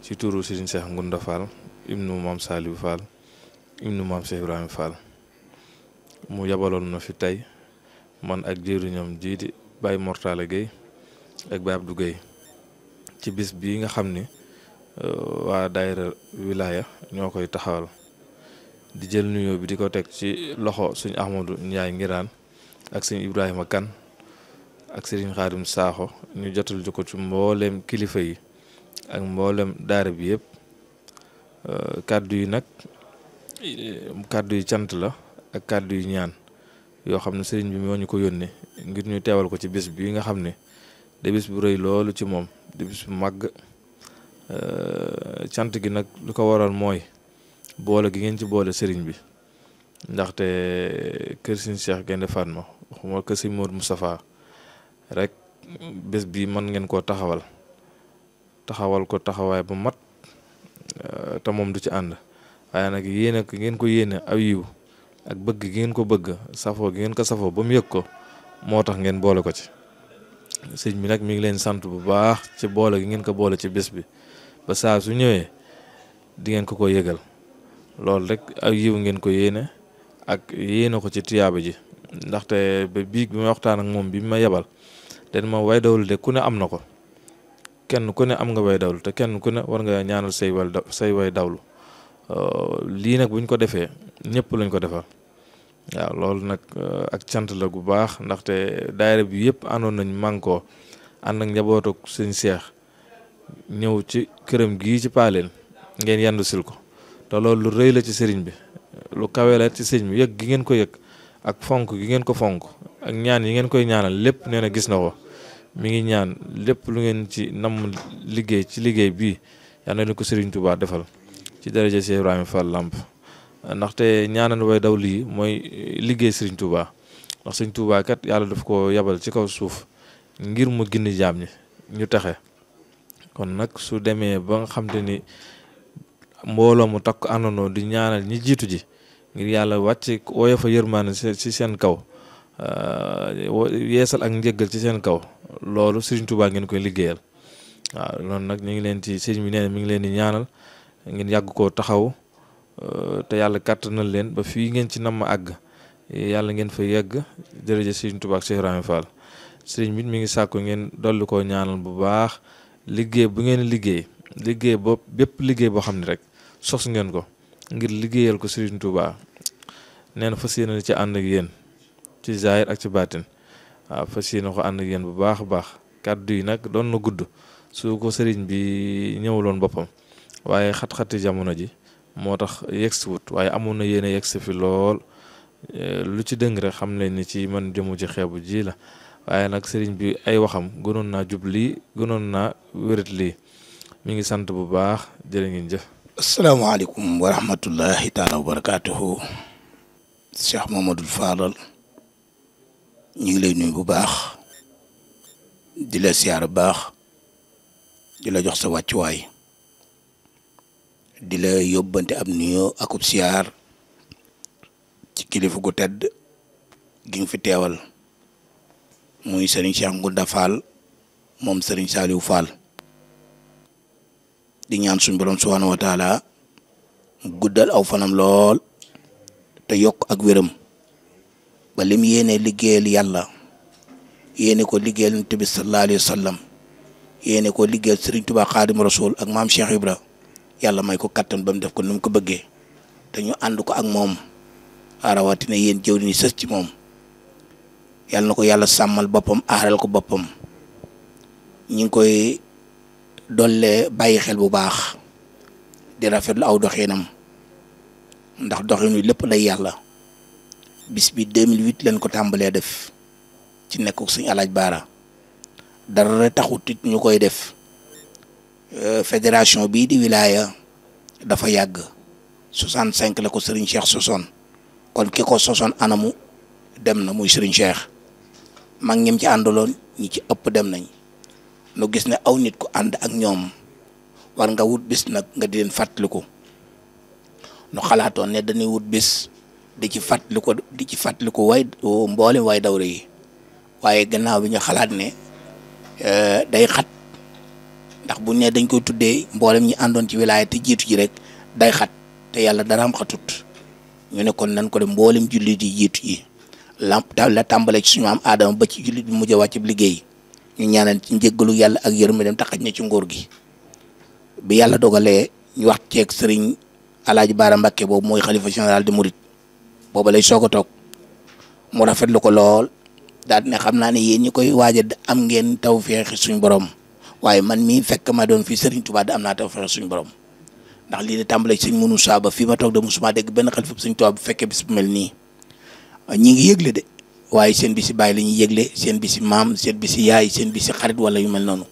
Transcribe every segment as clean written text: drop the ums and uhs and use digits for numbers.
ci turu Serigne Cheikh Ngounda Fall ibnu Maam Saliou Fall ibnu Maam Cheikh Ibrahima Fall mu yabaloon na fi tey man ak jëriñam jii di Baye Mortala Gueye ak Baye Abdou Gueye ci bis bii nga xam ni waa daayira wilaya ñoo koy taxawal di jël nuyoo bi di ko teg ci loxo suñ Ahmadou Ndiaye Ngiraan ak suñ Ibrahima Kane ak Serigne Khadim Sakho ñu jotal ko ci mboolem kilifa yi ak mboolem daara bi yëpp kàddu yi nag kàddu yi cant la ak kàddu yi ñaan yoo xam ne sëriñ bi moo ñu ko yónnee ngir ñu teewal ko ci bis bi nga xam ne de bis bu rëy loolu ci moom de bis bu màgg cant gi nag lu ko waral mooy boole gi ngeen ci boole sëriñ bi ndaxte kër Serigne Cheikh Gaïndé Fatma waxuma kër Serigne Modou Moustapha rek bés bi mën ngeen koo taxawal ko taxawaay bu mat te moom du ci ànd waaye nag yéene ko ngeen ko yéene aw yiw ak bëgg gi ngeen ko bëgg safoo gi ngeen ko safoo ba mu yëg ko moo tax ngeen boole ko ci sëñ bi nag mi ngi leen sant bu baax ci boole gi ngeen ko boole ci bés bi ba saa su ñëwee di ngeen ko yëgal loolu rek aw yiw ngeen ko yéene ak yéene ko ci tiyaaba ji ndaxte ba biig bi ma waxtaan ak moom bi ma yebal den ma way dawlu de ku ne am na ko kenn ku ne am nga way dawlu te kenn ku ne war nga ñaanal say way dawlu lii nag buñ ko defee ñëpp lañ ko defal waaw loolu nag ak cant la gu baax ndaxte daayira bi yëpp àndoon nañ mànkoo ànd ak njabootu sëñ Cheikh ñëw ci këram gii ci Paaleen ngeen yandu sil ko te loolu lu rëy la ci sëriñ bi lu kawe la ci sëriñ bi yëg gi ngeen ko yëg ak fonk gi ngeen ko fonk ak ñaan yi ngeen koy ñaanal lépp nee na gis na ko mi ngi ñaan lépp lu ngeen ci namm liggéey ci liggéey bii yal na leen ko Serigne Touba defal ci daraja Cheikh Ibrahima Fall Lamp ndaxte ñaanal way daw lii mooy liggéey Serigne Touba ndax Serigne Touba kat yàlla daf ko yabal ci kaw suuf ngir mu gindi jaam ñi ñu taxe kon nag su demee ba nga xam te ni mbooloo mu takk àndandoo di ñaanal ñi jiitu ji ngir yàlla wàcc wooye fa yërmaane ci seen kaw yeesal ak njëggal ci seen kaw loolu Serigne Touba ngeen koy liggéeyal waaw loolu nag ñu ngi leen ci sëriñ bi nee na mi ngi leen di ñaanal ngeen yàgg koo taxaw te yàlla kàttanal leen ba fii ngeen ci namm àgg yàlla ngeen fa yegg jërëjëf Serigne Touba ak Cheikh Ibrahima Fall sëriñ bi mi ngi sàkku ngeen dolli koo ñaanal bu baax liggéey bu ngeen liggéey boobu bépp liggéey boo xam ne rek sos ngeen ko ngir liggéeyal ko Serigne Touba nee na fas yéene ci ànd ak yéen ci zaahir ak ci baatin waaw fas yéene ko ànd ak yéen bu baax a baax kàddu yi nag doon na gudd su ko sëriñ bi ñëwuloon boppam waaye xat-xati jamono ji moo tax yegsi wut waaye amoon na yéene yegsi fi lool lu ci dëng rek xam leen ni ci man jëmu ci xeebu ji la waaye nag sëriñ bi ay waxam gënoon naa jub lii gënoon naa wérat lii mi ngi sant bu baax jërë ngeen jëf. asalaamaaleykum wa rahmatullahi taala wa barakaatuhu. Cheikh Mamadou Fadal ñu ngi lay nuyu bu baax di la siyaar bu baax di la jox sa wàccuwaay di la yóbbante ab nuyoo akub siyaar ci kilifa gu tedd gi nga fi teewal muy Serigne Cheikh Ngounda Fall moom Serigne Saliou Fall di ñaan suñu borom subhanahu wa taala guddal aw fanam lool te yokk ak wéram ba lim yéene liggéeyal yàlla yéene ko liggéeyal Yonent bi sallallahu alayhi wa sallam yéene ko liggéeyal Serigne Touba Xaadimu Rasuul ak maam Cheikh Ibra yàlla may ko kattan ba mu def ko ni mu ko bëggee te ñu ànd ko ak moom rawatina yéen jëw ni sës ci moom yàlla na ko yàlla sàmmal boppam aaral ko boppam ñi ngi koy dolle bàyyi xel bu baax di rafetlu aw doxinam ndax doxin wi lépp day yàlla bis bi 2008 leen ko tàmbalee def ci nekk suñu alaaj baara dara taxut it ñu koy def fédération bii di wilaya dafa yàgg 65 la ko Serigne Cheikh sosoon kon ki ko sosoon anamu dem na muy Serigne Cheikh mag ñim ci àndaloon ñi ci ëpp dem nañ nu gis ne aw nit ku ànd ak ñoom war nga wut bis nag nga di leen fàttaliku nu xalaatoon ne dañuy wut bis di ci fàttaliku way mboolem way dawre yi waaye gannaaw bi ñu xalaat ne day ndax bu ne dañ koy tuddee mboolem ñi àndoon ci wilaaya te jiitu ji rek day xat te yàlla daraam xatut ñu ne kon nan ko dem mboolem jullit yi jiitu ji la tàmbale ci suñu am aadama ba ci jullit bi mujj a wàcc liggéey ñu ñaanal ci njéggalu yàlla ak yërmande dem taxaj na ci nguur gi bi yàlla dogalee ñu wax ceeg sëriñ Alaaji Baara Mbàkke boobu mooy xalifa général de Mouride booba lay soog a toog mu rafetlu ko lool daal ne xam naa ne yéen ñi koy waaja am ngeen tawfeex suñu borom waaye man mii fekk ma doon fii Serigne Touba da am naa tawfeex suñu borom ndax lii de tàmbale ci sëñ mënu saaba fii ma toog de musuma dégg benn xalifa Serigne Touba bu fekkee bis bu mel nii ñi ngi yëgle de waaye seen bisi baay la ñuy yëgle seen bisi maam seen bisi yaay seen bisi xarit wala yu mel noonu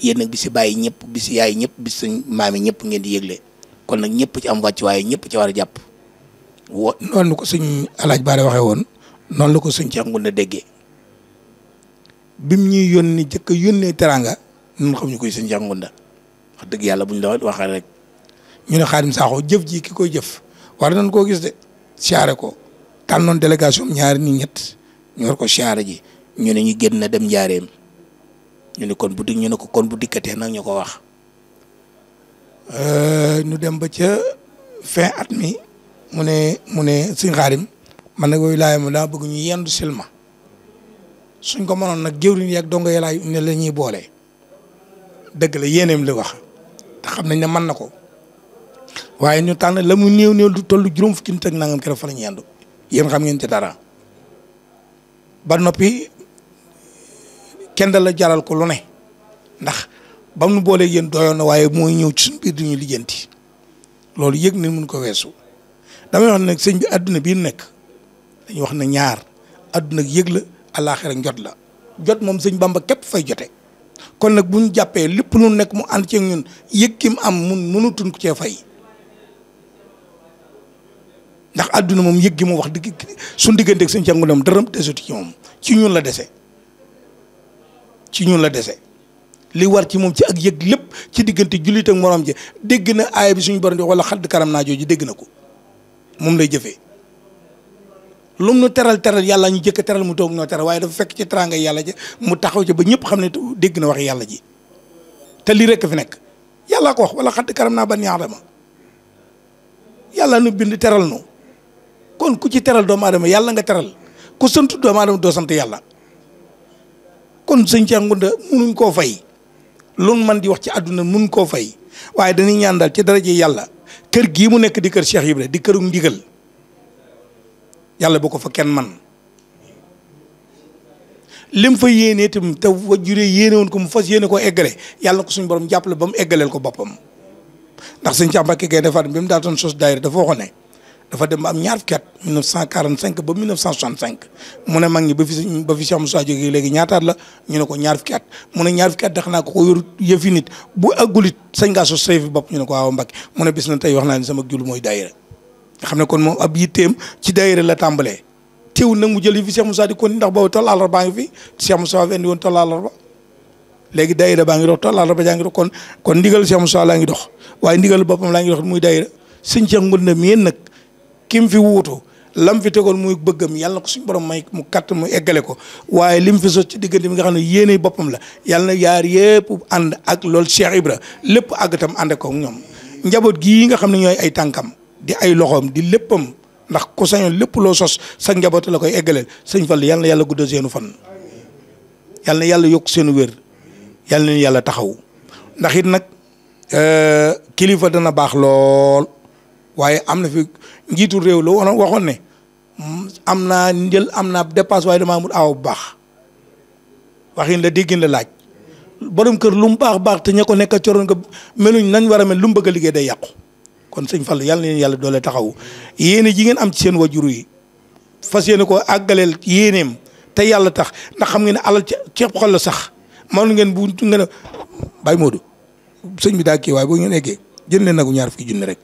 yéen nag bisi baay ñëpp bisi yaay ñëpp bis sëñ maam yi ñëpp ngeen di yëgle kon nag ñëpp ci am wàcc waaye ñëpp ci war a jàpp noonu la ko sëñ Alaaji Baare waxee woon noonu la ko sëñ Cheikh Ngounda déggee bim ñuy yónni jëkk a yónnee teranga ñun xam ñu koy sëñ Cheikh Ngounda wax dëgg yàlla buñ la waxee rek ñu ne Xaadim Sakho jëf ji ki koy jëf war nañ koo gis de siyaare ko tànnoon délégation ñaari nit ñett ñu war ko siyaare ji ñu ne ñu génn na dem njaareem ñu ne kon bu ñu ne ko kon bu dikkatee nag ñu ko wax ñu dem ba ca fin at mi mu ne sëñ Xaadim man nag yooyu laay ma daa bëgg ñu yendu silma suñ ko mënoon nag jëwriñ yeeg dongo yàlla ne la ñuy boole dëgg la yéeneem li wax te xam nañ ne mën na ko waaye ñu tànn la mu néew du toll juróom fukki nit ak nangam keroog fa la ñu yendu yéen xam ngeen ci dara ba noppi kenn la jaral ko lu ne ndax ba mu boolee yéen doyoon na waaye mooy ñëw ci suñu biir di ñu lijjanti loolu yëg nañ mun ko weesu damay wax nag sëñ bi adduna bii nekk dañuy wax ne ñaar adduna yëg la àllaaxira njot la jot moom sëñ Bamba képp fay jote kon nag bu ñu jàppee lépp lu nekk mu ànd ceeg ñun yëg ki mu am mënutuñ ko cee fay ndax adduna moom yëg gi moom wax dëgg suñu digganteeg sëñ Cheikh Ngounda dara desuti ci moom ci ñun la dese ci ñun la dese li war ci moom ci ak yëg lépp ci diggante jullit ak morom ji dégg na aaya bi suñu borom di wala xadd karam naa jooju dégg na ko moom lay jëfee lum nu teral yàlla ñu jëkk teral mu toog noo teral waaye dafa fekk ci teranga yàlla ji mu taxaw ci ba ñëpp xam ne dégg na wax yàlla ji te lii rek fi nekk yàlla ko wax wala xadd karam naa bani aadama yàlla nu bind teral nu kon ku ci teral doomu aadama yàlla nga teral ku sant doomu aadama doo sant yàlla kon sëñ Cheikh Ngounda munuñ koo fay loolu man di wax ci àdduna mun koo fay waaye dañuy ñaan daal ci daraje yàlla kër gii mu nekk di kër Cheikh Ibra di këru ndigal yàlla boo ko fa kenn man lim fa yéenee itam te wajuree yéene woon ko mu fas yéene koo eggale yàlla na ko suñu borom jàppale ba mu eggaleel ko boppam ndax sëñ Cheikh Mbacké Gaïndé Fatma bi mu daatoon sos daayira dafa waxoon ne dafa dem ba am ñaar fukki at 1945 ba 1965 mu ne mag ñi ba fi Cheikh Moussa jógee léegi ñaataat la ñu ne ko ñaar fukki at mu ne ñaar fukki at dax naa ko yor yëfi nit bu aggulit sañ ngaa sos say fi bopp ñu ne ko waaw Mbacké mu ne bis na tey wax naa ne sama jul mooy daayira nga xam ne kon moom ab yitteem ci daayira la tàmbalee teewul nag mu jël yi fi Cheikh Moussa di kon ndax boobu toll àllarba baa ngi fi Cheikh Moussa fi indi woon toll àllarba léegi daayira baa ngi dox toll àllarba jaa ngi dox kon ndigal Cheikh Moussa laa ngi dox waaye ndigal boppam laa ngi dox muy daayira sëñ Cheikh Ngounda mi yéen nag kim fi wuutu lam fi tegoon muy bëggam yàlla na ko suñu borom may mu katt mu eggale ko waaye lim fi sos ci diggante mi nga xam ne yéene boppam la yàlla na yaar yëpp ànd ak loolu Cheikh Ibra lépp àgg tam ànd ko ñoom njaboot gii nga xam ne ñooy ay tànkam di ay loxoom di léppam ndax ku sañoon lépp loo sos sa njaboot la koy eggaleel sëñ Fall yàlla na yàlla guddal seenu fan yàlla na yàlla yokk seenu wér yàlla na yàlla taxaw ndax it nag kilifa dana baax lool waaye am na fi njiitu réew la waxoon ne am naa njël am naa dépasse waaye damaa amul aw bu baax waxin la déggin la laaj borom kër lu mu baax te ña ko nekk coroon nga meluñ nañ war a mel lu mu bëgg a liggéey day yàqu kon sëñ Fall yàlla na leen yàlla doole taxaw yéene ji ngeen am ci seen wajuru yi fas yéene ko àggaleel yéeneem te yàlla tax ndax xam ngeen ne alal ci xol la sax man ngeen bu ngeen a Baye Modou sëñ bi daa kii waaye boo ngeen eggee jël leen nagu ñaar fukki junni rek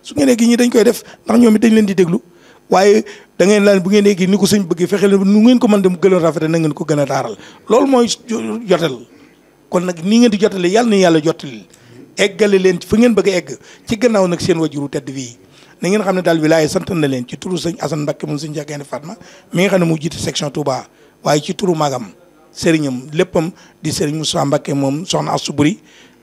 su ngeen eggee ñi dañ koy def ndax ñoom it dañ leen di déglu waaye da ngeen laan bu ngeen eggee ni ko sëñ bëggee fexe leen nu ngeen ko mën dem gën a rafete na ngeen ko gën a taaral loolu mooy jotal kon nag nii ngeen di jotale yàlla na yàlla jottali eggale leen fu ngeen bëgg a egg ci gannaaw nag seen wajuru tedd fii na ngeen xam ne daal wilaaya sant na leen ci turu sëñ Assane Mbacké moom sëñ Cheikh Gaïndé Fatma mi nga xam ne mu jiite section Touba waaye ci turu magam sëriñam léppam di sëriñ Moussa Mbacké moom soxna Astou Buri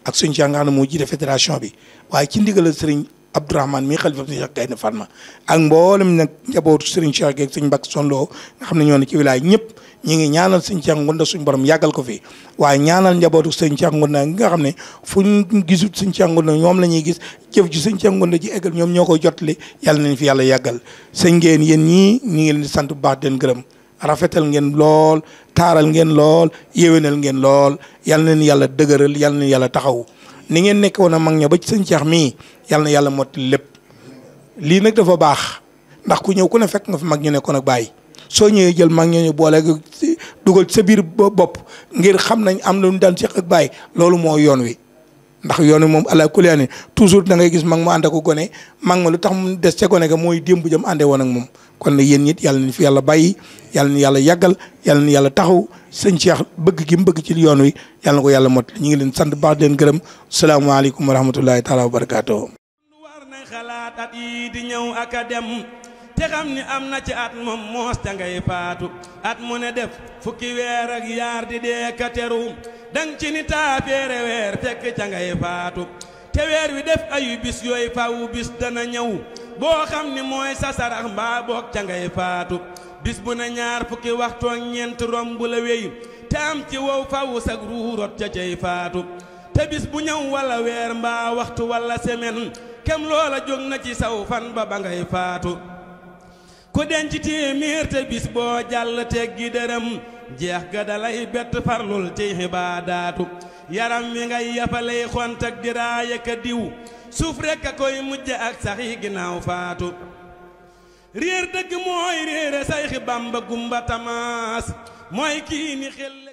ak suñ Cheikh nga xam ne moo jiite fédération bi waaye ci ndigalal sëriñ Abdourahmane mi xalifa sëriñ Cheikh Gaïndé Fatma ak mboolem nag njabootu sëriñ Cheikh geeg sëriñ Mbacke Sonlo nga xam ne ñoo ne ci wilaay ñëpp ñi ngi ñaanal sëriñ Cheikh Ngounda suñ borom yàggal ko fi waaye ñaanal njabootu sëriñ Cheikh Ngounda nga xam ne fu ñu gisut sëriñ Cheikh Ngounda ñoom la ñuy gis jëf ji sëriñ Cheikh Ngounda ji eggal ñoom ñoo koy jotali yàlla nañ fi yàlla yàggal sëñ ngeen yéen ñii ñi ngi leen di sant bu baax den gërëm rafetal ngeen lool taaral ngeen lool yéwénal ngeen lool yal na leen yàlla dëgëral yal na leen yàlla taxaw ni ngeen nekk woon a mag ña ba ci sëñ Cheikh mii yal na yàlla mottali lépp lii nag dafa baax ndax ku ñëw ku ne fekk nga fi mag ñu nekkoon ak bàyyi soo ñëwee jël mag ñooñu boole dugal sa biir bopp ngir xam nañ am lu ñu daan seq ak bàyyi loolu moo yoon wi ndax yoon wi moom ala kulli aani toujours da ngay gis mag ma ànd ak gone mag ma lu tax mu des ca gone ga mooy démb jëm àndee woon ak moom kon nag yéen ñit yàlla ni fi yàlla bàyyi yàlla ni yàlla yàggal yàlla ni yàlla taxaw sëñ Cheikh bëgg gi mu bëgg ci yoon wi yàlla na ko yàlla mot ñu ngi leen sant baax leen gërëm salaamaaleykum wa rahmatullahi taala wa barakaatu. war nañ xalaat at yi di ñëw ak a dem te xam ni am na ci at moom moos ca ngay faatu at mu ne def fukki weer ak yaar di dee ka teru dang ci ni taafeere weer fekk ca ngay faatu te weer wi def ayu bis yooyu fawu bis dana ñëw boo xam ni mooy sa sarax mbaa boog ca ngay faatu bis bu ne ñaar fukki waxtu ak ñeent romb la wéy te am ci wow fawu sag ruurot ca cay faatu te bis bu ñëw wala weer mbaa waxtu wala semaine kem loola jóg na ci saw fan ba ngay faatu ku denc téeméer te bis boo jàll teggi dërëm jeex ga dalay bett farlul ci xibaadaatu yaram wi ngay yafalay xont ak diraaya ka diw suuf rekk a koy mujj ak saxi ginnaaw faatu réer dëgg mooy réere say xi Bamba gumba tamaas mooy kii ni xel